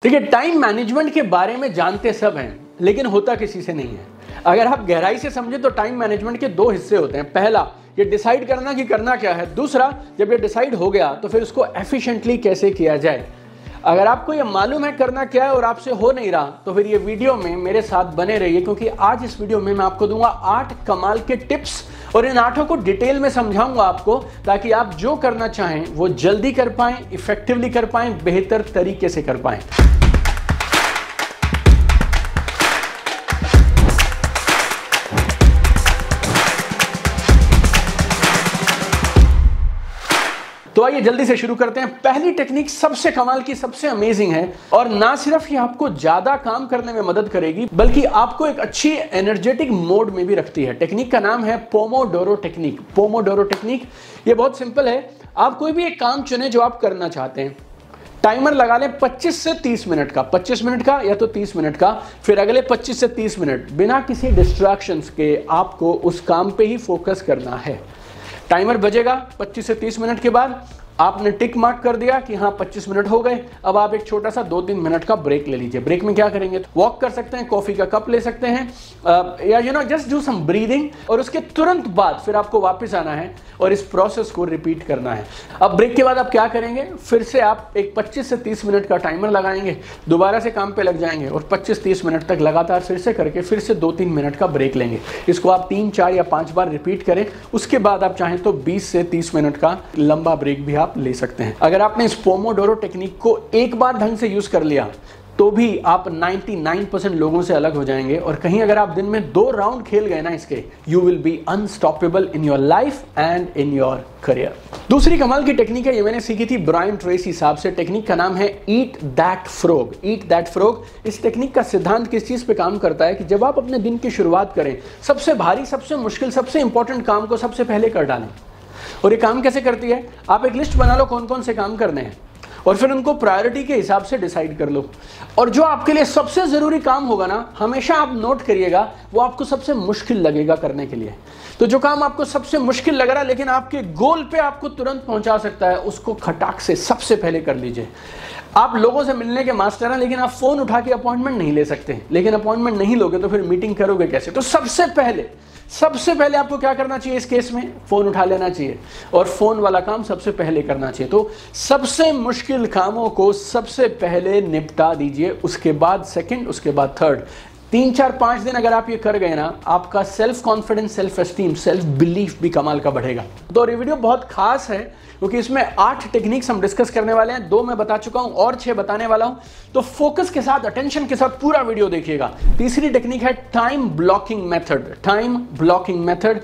देखिए, time management के बारे में जानते सब हैं, लेकिन होता किसी से नहीं है। अगर आप गहराई से समझे तो टाइम मैनेजमेंट के दो हिस्से होते हैं। पहला, ये डिसाइड करना कि करना क्या है। दूसरा, जब ये डिसाइड हो गया तो फिर उसको एफिशिएंटली कैसे किया जाए। अगर आपको ये मालूम है करना क्या है और आपसे हो नहीं रहा, तो फिर ये वीडियो में मेरे साथ बने रहिए, क्योंकि आज इस वीडियो में मैं आपको दूंगा 8 कमाल के टिप्स और इन 8 को डिटेल में समझाऊंगा आपको, ताकि आप जो करना चाहें वो जल्दी कर पाएं, इफेक्टिवली कर पाएं, बेहतर तरीके से कर पाएं। तो आइए जल्दी से शुरू करते हैं। पहली टेक्निक सबसे कमाल की, सबसे अमेजिंग है और ना सिर्फ ये आपको ज्यादा काम करने में मदद करेगी, बल्कि आपको एक अच्छी एनर्जेटिक मोड में भी रखती है। टेक्निक का नाम है पोमोडोरो टेक्निक। पोमोडोरो टेक्निक ये बहुत सिंपल है। आप कोई भी एक काम चुने जो आप करना चाहते हैं, टाइमर लगा लें 25 से 30 मिनट का, 25 मिनट का या तो 30 मिनट का, फिर अगले 25 से 30 मिनट बिना किसी डिस्ट्रैक्शंस के आपको उस काम पे ही फोकस करना है। टाइमर बजेगा 25 से 30 मिनट के बाद, आपने टिक मार्क कर दिया कि हाँ 25 मिनट हो गए। अब आप एक छोटा सा 2-3 मिनट का ब्रेक ले लीजिए। ब्रेक में क्या करेंगे, वॉक कर सकते हैं, कॉफी का कप ले सकते हैं, या जस्ट डू सम ब्रीदिंग, और उसके तुरंत बाद फिर आपको वापस आना है और इस प्रोसेस को रिपीट करना है। अब ब्रेक के बाद आप क्या करेंगे, फिर से आप एक 25 से 30 मिनट का टाइमर लगाएंगे, दोबारा से काम पे लग जाएंगे और 25-30 मिनट तक लगातार फिर से करके फिर से 2-3 मिनट का ब्रेक लेंगे। इसको आप 3, 4 या 5 बार रिपीट करें। उसके बाद आप चाहें तो 20 से 30 मिनट का लंबा ब्रेक भी आप ले सकते हैं। अगर आपने इस पोमोडोरो टेक्निक को एक बार ढंग से यूज कर लिया तो भी आप 99% लोगों से अलग हो जाएंगे, और कहीं अगर आप दिन में 2 राउंड खेल गए ना इसके, you will be unstoppable in your life and in your career. दूसरी कमाल की टेक्निक है, ये मैंने सीखी थी ब्रायन ट्रेसी साहब से। टेक्निक का नाम है ईट that frog. Eat that frog. इस टेक्निक का सिद्धांत किस चीज पे काम करता है कि जब आप अपने दिन की शुरुआत करें, सबसे भारी, सबसे मुश्किल, सबसे इंपॉर्टेंट काम को सबसे पहले कर डालें। और ये काम कैसे करती है, आप एक लिस्ट बना लो कौन कौन से काम करने हैं, और फिर उनको प्रायोरिटी के हिसाब से डिसाइड कर लो। और जो आपके लिए सबसे जरूरी काम होगा ना, हमेशा आप नोट करिएगा, वो आपको सबसे मुश्किल लगेगा करने के लिए। तो जो काम आपको सबसे मुश्किल लग रहा है लेकिन आपके गोल पे आपको तुरंत पहुंचा सकता है, उसको खटाक से सबसे पहले कर लीजिए। आप लोगों से मिलने के मास्टर हैं, लेकिन आप फोन उठा के अपॉइंटमेंट नहीं ले सकते, लेकिन अपॉइंटमेंट नहीं लोगे तो फिर मीटिंग करोगे कैसे। तो सबसे पहले आपको क्या करना चाहिए, इस केस में फोन उठा लेना चाहिए और फोन वाला काम सबसे पहले करना चाहिए। तो सबसे मुश्किल कामों को सबसे पहले निपटा दीजिए, उसके बाद सेकंड, उसके बाद थर्ड। 3, 4, 5 दिन अगर आप ये कर गए ना, आपका self confidence, self esteem, self belief भी कमाल का बढ़ेगा। तो ये वीडियो बहुत खास है क्योंकि इसमें 8 टेक्निक्स हम डिस्कस करने वाले हैं। 2 मैं बता चुका हूं और 6 बताने वाला हूं, तो फोकस के साथ, अटेंशन के साथ पूरा वीडियो देखिएगा। तीसरी टेक्निक है time blocking method. Time blocking method,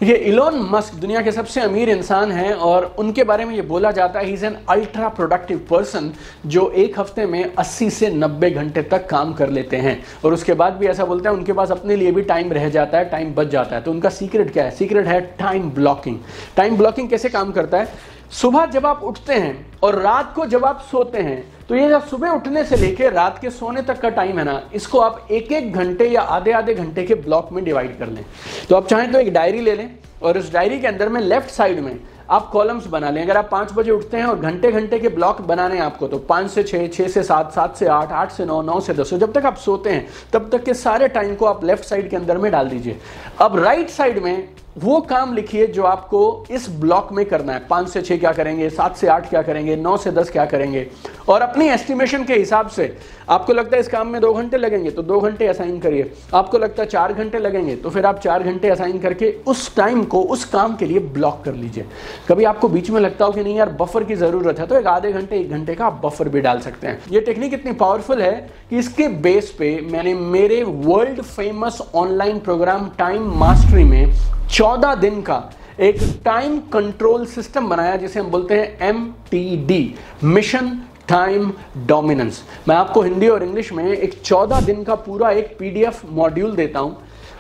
ये इलोन मस्क दुनिया के सबसे अमीर इंसान हैं और उनके बारे में ये बोला जाता है, he is an ultra productive person, जो एक हफ्ते में 80 से 90 घंटे तक काम कर लेते हैं। और उसके बाद भी ऐसा बोलते हैं उनके पास अपने लिए भी टाइम रह जाता है, टाइम बच जाता है। तो उनका सीक्रेट क्या है, सीक्रेट है टाइम ब्लॉकिंग। टाइम ब्लॉकिंग कैसे काम करता है, सुबह जब आप उठते हैं और रात को जब आप सोते हैं, तो ये जब सुबह उठने से लेकर रात के सोने तक का टाइम है ना, इसको आप 1-1 घंटे या आधे घंटे के ब्लॉक में डिवाइड कर लें। तो आप चाहें तो एक डायरी ले लें और उस डायरी के अंदर में लेफ्ट साइड में आप कॉलम्स बना लें। अगर आप 5 बजे उठते हैं और घंटे के ब्लॉक बनाने हैं आपको, तो 5 से 6, 6 से 7, 7 से 8, 8 से 9, 9 से 10, जब तक आप सोते हैं तब तक के सारे टाइम को आप लेफ्ट साइड के अंदर में डाल दीजिए। अब राइट साइड में वो काम लिखिए जो आपको इस ब्लॉक में करना है। 5 से 6 क्या करेंगे, 7 से 8 क्या करेंगे, 9 से 10 क्या करेंगे, और अपनी एस्टिमेशन के हिसाब से आपको लगता है इस काम में 2 घंटे लगेंगे तो 2 घंटे असाइन करिए। आपको लगता है 4 घंटे लगेंगे तो फिर आप 4 घंटे असाइन करके उस टाइम को उस काम के लिए ब्लॉक कर लीजिए। कभी आपको बीच में लगता हो कि नहीं यार बफर की जरूरत है, तो एक आधे घंटे 1 घंटे का आप बफर भी डाल सकते हैं। ये टेक्निक इतनी पावरफुल है कि इसके बेस पे मैंने मेरे world famous online program time mastery में 14 दिन का एक टाइम कंट्रोल सिस्टम बनाया, जिसे हम बोलते हैं MTD, मिशन टाइम डोमिनेंस। मैं आपको हिंदी और इंग्लिश में एक 14 दिन का पूरा एक PDF मॉड्यूल देता हूं,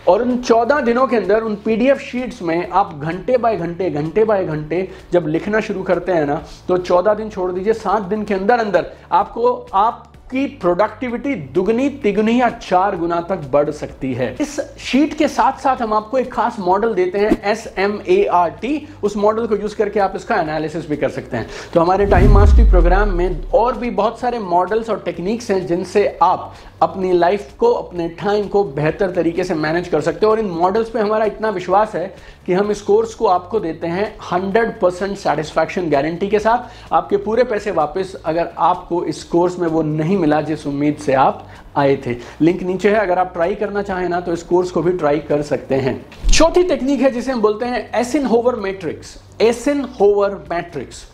और उन 14 दिनों के अंदर उन PDF शीट्स में आप घंटे बाय घंटे जब लिखना शुरू करते हैं ना, तो 14 दिन छोड़ दीजिए, 7 दिन के अंदर अंदर आप आपकी प्रोडक्टिविटी दुगनी तिगुनी या 4 गुना तक बढ़ सकती है। इस शीट के साथ साथ हम आपको एक खास मॉडल देते हैं SMART, उस मॉडल को यूज करके आप इसका एनालिसिस भी कर सकते हैं। तो हमारे टाइम मास्टरी प्रोग्राम में और भी बहुत सारे मॉडल्स और टेक्निक्स हैं जिनसे आप अपनी लाइफ को, अपने टाइम को बेहतर तरीके से मैनेज कर सकते हो। और इन मॉडल्स पे हमारा इतना विश्वास है कि हम इस कोर्स को आपको देते हैं 100% सेटिस्फैक्शन गारंटी के साथ। आपके पूरे पैसे वापस अगर आपको इस कोर्स में वो नहीं मिला जिस उम्मीद से आप आए थे। लिंक नीचे है, अगर आप ट्राई करना चाहें ना तो इस कोर्स को भी ट्राई कर सकते हैं। चौथी टेक्निक है जिसे हम बोलते हैं एसिनहोवर मैट्रिक्स। एसिनहोवर मैट्रिक्स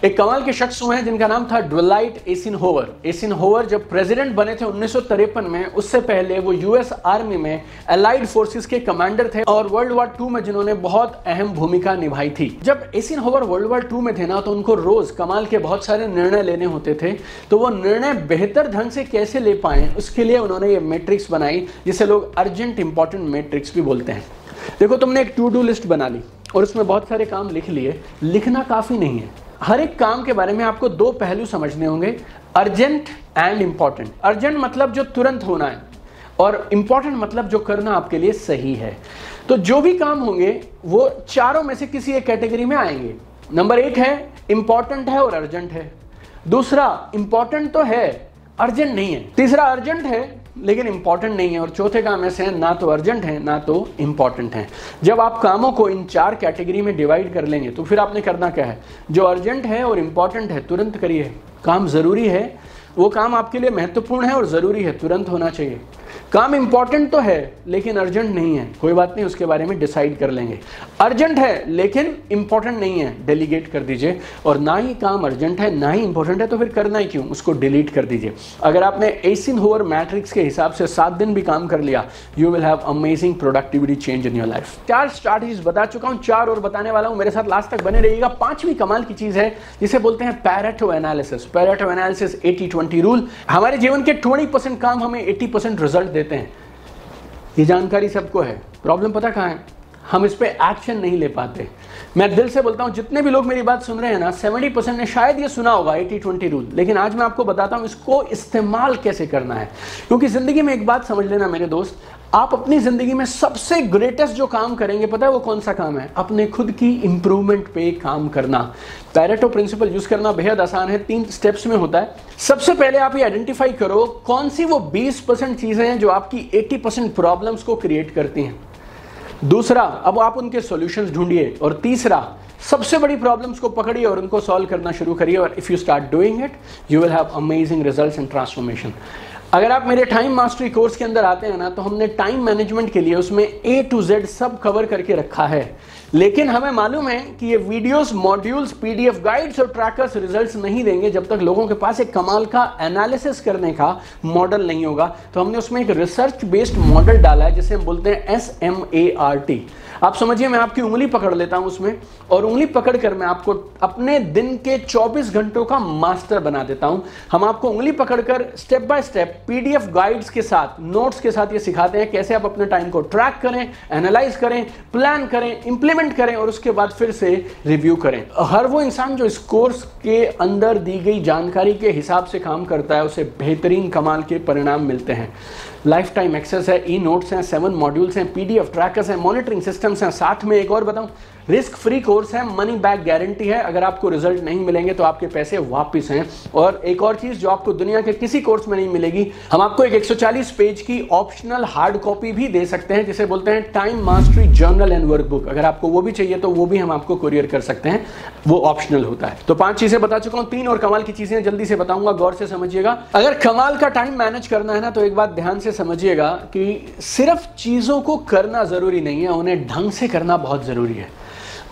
एक कमाल के शख्स हुए हैं जिनका नाम था ड्वाइट एसिनहोवर। एसिनहोवर जब प्रेसिडेंट बने थे 1953 में, उससे पहले वो यूएस आर्मी में एलाइड फोर्सेस के कमांडर थे और वर्ल्ड वॉर 2 में जिन्होंने बहुत अहम भूमिका निभाई थी। जब एसिनहोवर वर्ल्ड वॉर 2 में थे ना, तो उनको रोज कमाल के बहुत सारे निर्णय लेने होते थे। तो वो निर्णय बेहतर ढंग से कैसे ले पाए, उसके लिए उन्होंने ये मैट्रिक्स बनाई जिसे लोग अर्जेंट इंपॉर्टेंट मैट्रिक्स भी बोलते हैं। देखो, तुमने एक टू डू लिस्ट बना ली और उसमें बहुत सारे काम लिख लिए। लिखना काफी नहीं है, हर एक काम के बारे में आपको 2 पहलू समझने होंगे, अर्जेंट एंड इंपॉर्टेंट। अर्जेंट मतलब जो तुरंत होना है और इंपॉर्टेंट मतलब जो करना आपके लिए सही है। तो जो भी काम होंगे वो चारों में से किसी एक कैटेगरी में आएंगे। नंबर 1 है इंपॉर्टेंट है और अर्जेंट है। दूसरा इंपॉर्टेंट तो है, अर्जेंट नहीं है। तीसरा अर्जेंट है लेकिन इंपॉर्टेंट नहीं है। और चौथे काम ऐसे हैं, ना तो अर्जेंट है ना तो इंपॉर्टेंट है। जब आप कामों को इन 4 कैटेगरी में डिवाइड कर लेंगे तो फिर आपने करना क्या है, जो अर्जेंट है और इंपॉर्टेंट है तुरंत करिए। काम जरूरी है, वो काम आपके लिए महत्वपूर्ण है और जरूरी है, तुरंत होना चाहिए। काम इंपॉर्टेंट तो है लेकिन अर्जेंट नहीं है, कोई बात नहीं, उसके बारे में डिसाइड कर लेंगे। अर्जेंट है लेकिन इंपॉर्टेंट नहीं है, डेलीगेट कर दीजिए। और ना ही काम अर्जेंट है ना ही इंपॉर्टेंट है तो फिर करना ही क्यों, उसको डिलीट कर दीजिए। अगर आपने एसिनहोवर मैट्रिक्स के हिसाब से 7 दिन भी काम कर लिया, you will have amazing productivity change in your life. 4 strategies बता चुका हूं, 4 और बताने वाला हूं, मेरे साथ लास्ट तक बने रहिएगा। 5वीं कमाल की चीज है जिसे बोलते हैं Pareto analysis. Pareto analysis 80-20 rule. हमारे जीवन के 20% काम हमें 80% रिजल्ट देते हैं। ये जानकारी सबको है, प्रॉब्लम पता कहां है, हम इस पे एक्शन नहीं ले पाते। मैं दिल से बोलता हूं, जितने भी लोग मेरी बात सुन रहे हैं ना, 70% ने शायद ये सुना होगा 80-20 रूल, लेकिन आज मैं आपको बताता हूं इसको इस्तेमाल कैसे करना है। क्योंकि जिंदगी में एक बात समझ लेना मेरे दोस्त, आप अपनी जिंदगी में सबसे ग्रेटेस्ट जो काम करेंगे, पता है वो कौन सा काम है? अपने खुद की इंप्रूवमेंट पे काम करना। पैरेटो प्रिंसिपल यूज करना बेहद आसान है, 3 स्टेप्स में होता है। सबसे पहले आप ये आइडेंटिफाई करो कौन सी वो 20% चीजें हैं जो आपकी 80% प्रॉब्लम्स को क्रिएट करती हैं। दूसरा, अब आप उनके सॉल्यूशंस ढूंढिए। और तीसरा, सबसे बड़ी प्रॉब्लम्स को पकड़िए और उनको सॉल्व करना शुरू करिए। और if you start doing it, you will have amazing results and transformation. अगर आप मेरे टाइम मास्टरी कोर्स के अंदर आते हैं ना, तो हमने टाइम मैनेजमेंट के लिए उसमें A to Z सब कवर करके रखा है। लेकिन हमें मालूम है कि ये वीडियोस, मॉड्यूल्स, PDF गाइड्स और ट्रैकर्स रिजल्ट्स नहीं देंगे जब तक लोगों के पास एक कमाल का एनालिसिस करने का मॉडल नहीं होगा। तो हमने उसमें एक रिसर्च बेस्ड मॉडल डाला है जिसे हम बोलते हैं SMART। आप समझिए, मैं आपकी उंगली पकड़ लेता हूं उसमें, और उंगली पकड़कर मैं आपको अपने दिन के 24 घंटों का मास्टर बना देता हूं। हम आपको उंगली पकड़कर step by step PDF guides के साथ, नोट्स के साथ ये सिखाते हैं कैसे आप अपने टाइम को ट्रैक करें, एनालाइज करें, प्लान करें, इंप्लीमेंट करें और उसके बाद फिर से रिव्यू करें। हर वो इंसान जो इस कोर्स के अंदर दी गई जानकारी के हिसाब से काम करता है, उसे बेहतरीन कमाल के परिणाम मिलते हैं। लाइफ टाइम एक्सेस है, ई नोट्स हैं, 7 मॉड्यूल्स हैं, PDF ट्रैकर्स हैं, मॉनिटरिंग सिस्टम्स हैं, साथ में एक और बताऊं, रिस्क फ्री कोर्स है, मनी बैक गारंटी है। अगर आपको रिजल्ट नहीं मिलेंगे तो आपके पैसे वापस हैं। और एक और चीज जो आपको दुनिया के किसी कोर्स में नहीं मिलेगी, हम आपको एक 140 पेज की ऑप्शनल हार्ड कॉपी भी दे सकते हैं जिसे बोलते हैं time mastery journal and workbook. अगर आपको वो भी चाहिए तो वो भी हम आपको कुरियर कर सकते हैं, वो ऑप्शनल होता है। तो 5 चीजें बता चुका हूं, 3 और कमाल की चीजें जल्दी से बताऊंगा, गौर से समझिएगा। अगर कमाल का टाइम मैनेज करना है ना, तो एक बात ध्यान से समझिएगा कि सिर्फ चीजों को करना जरूरी नहीं है, उन्हें ढंग से करना बहुत जरूरी है।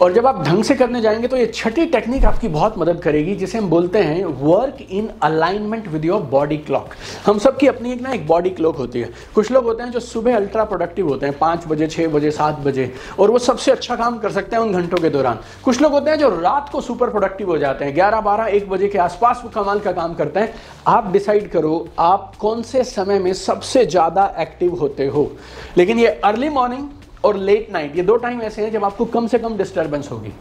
और जब आप ढंग से करने जाएंगे तो ये 6ठी टेक्निक आपकी बहुत मदद करेगी जिसे हम बोलते हैं work in alignment with your body clock. हम सब की अपनी एक बॉडी क्लॉक होती है। कुछ लोग होते हैं जो सुबह अल्ट्रा प्रोडक्टिव होते हैं, 5 बजे, 6 बजे, 7 बजे, और वो सबसे अच्छा काम कर सकते हैं उन घंटों के दौरान। कुछ लोग होते हैं जो रात को सुपर प्रोडक्टिव हो जाते हैं, 11, 12, 1 बजे के आसपास वो कमाल का काम करते हैं। आप डिसाइड करो आप कौन से समय में सबसे ज्यादा एक्टिव होते हो। लेकिन ये अर्ली मॉर्निंग और लेट नाइट, ये 2 टाइम ऐसे हैं जब आपको कम से कम डिस्टर्बेंस होगी,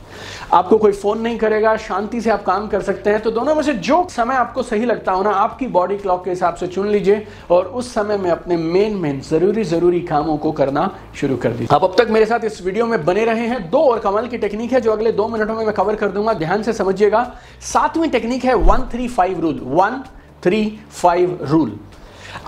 आपको कोई फोन नहीं करेगा, शांति से आप काम कर सकते हैं। तो दोनों में से जो समय आपको सही लगता हो ना, आपकी बॉडी क्लॉक के हिसाब से चुन लीजिए और उस समय में अपने मेन जरूरी कामों को करना शुरू कर दीजिए। आप अब तक मेरे साथ इस वीडियो में बने रहे हैं। 2 और कमाल की टेक्निक है जो अगले 2 मिनटों में मैं कवर कर दूंगा, ध्यान से समझिएगा। 7वीं टेक्निक है 135 रूल। 135 रूल,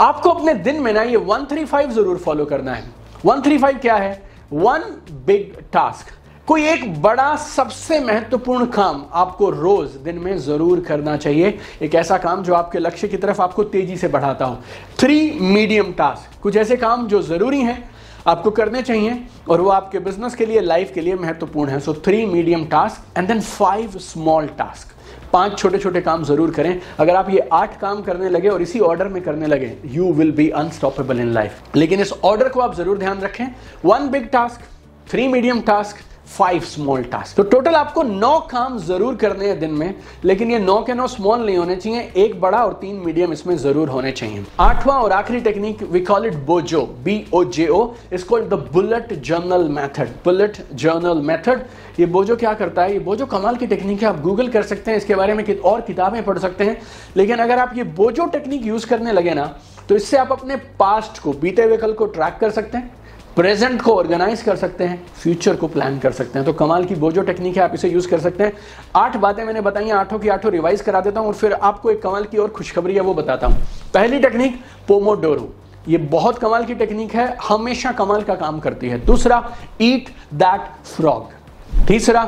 आपको अपने दिन में ना ये 135 जरूर फॉलो करना है। 135 क्या है? 1 बिग टास्क, कोई एक बड़ा सबसे महत्वपूर्ण काम आपको रोज दिन में जरूर करना चाहिए। एक ऐसा काम जो आपके लक्ष्य की तरफ आपको तेजी से बढ़ाता हो। 3 मीडियम टास्क, कुछ ऐसे काम जो जरूरी हैं, आपको करने चाहिए और वो आपके बिजनेस के लिए, लाइफ के लिए महत्वपूर्ण है। So 3 medium task and then 5 small task, 5 छोटे छोटे काम जरूर करें। अगर आप ये 8 काम करने लगे और इसी ऑर्डर में करने लगे, you will be unstoppable in life. लेकिन इस ऑर्डर को आप जरूर ध्यान रखें, 1 big task, 3 medium task, 5 small task. तो टोटल आपको 9 काम जरूर करने हैं दिन में, लेकिन ये 9 के 9 स्मॉल नहीं होने चाहिए, 1 बड़ा और 3 मीडियम इसमें जरूर होने चाहिए। 8वां और आखिरी टेक्निक, वी कॉल इट बोजो, BOJO, is called the bullet journal method. Bullet journal method, ये बोजो क्या करता है? ये बोजो कमाल की टेक्निक है, आप गूगल कर सकते हैं इसके बारे में और किताबें पढ़ सकते हैं। लेकिन अगर आप ये बोजो टेक्निक यूज करने लगे ना, तो इससे आप अपने पास्ट को, बीते हुए कल को ट्रैक कर सकते हैं, प्रेजेंट को ऑर्गेनाइज कर सकते हैं, फ्यूचर को प्लान कर सकते हैं। तो कमाल की बोजो टेक्निक है, आप इसे यूज कर सकते हैं। 8 बातें मैंने बताई, 8 की 8 रिवाइज करा देता हूं और फिर आपको एक कमाल की और खुशखबरी है वो बताता हूं। पहली टेक्निक पोमोडोरो, ये बहुत कमाल की टेक्निक है, हमेशा कमाल का काम करती है। दूसरा, ईट दैट फ्रॉग। तीसरा,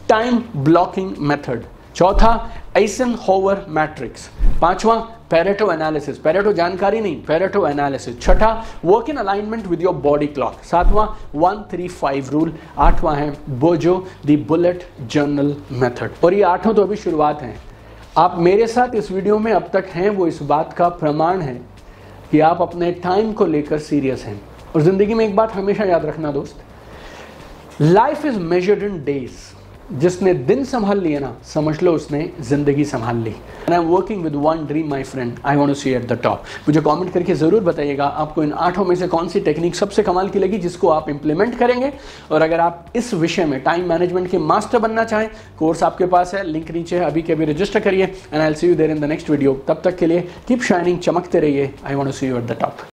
टाइम ब्लॉकिंग मेथड। चौथा, आइजनहोवर मैट्रिक्स। 5वां, पेरेटो एनालिसिस, पेरेटो जानकारी नहीं, पेरेटो एनालिसिस। छठा, work in alignment with your body clock. 7वां, 135 रूल। 8वां है बोजो द बुलेट जर्नल मेथड। और ये 8 तो अभी शुरुआत है। आप मेरे साथ इस वीडियो में अब तक हैं, वो इस बात का प्रमाण है कि आप अपने टाइम को लेकर सीरियस हैं। और जिंदगी में एक बात हमेशा याद रखना दोस्त, life is measured in days. जिसने दिन संभाल लिए ना, समझ लो उसने जिंदगी संभाल ली। And I am working with 1 dream my friend, I want to see at the top. मुझे कमेंट करके जरूर बताइएगा आपको इन 8 में से कौन सी टेक्निक सबसे कमाल की लगी, जिसको आप इंप्लीमेंट करेंगे। और अगर आप इस विषय में टाइम मैनेजमेंट के मास्टर बनना चाहें, कोर्स आपके पास है, लिंक नीचे है, अभी के अभी रजिस्टर करिए। And I will see you there in the next video. तब तक के लिए कीप शाइनिंग, चमकते रहिए। I want to see you at the top.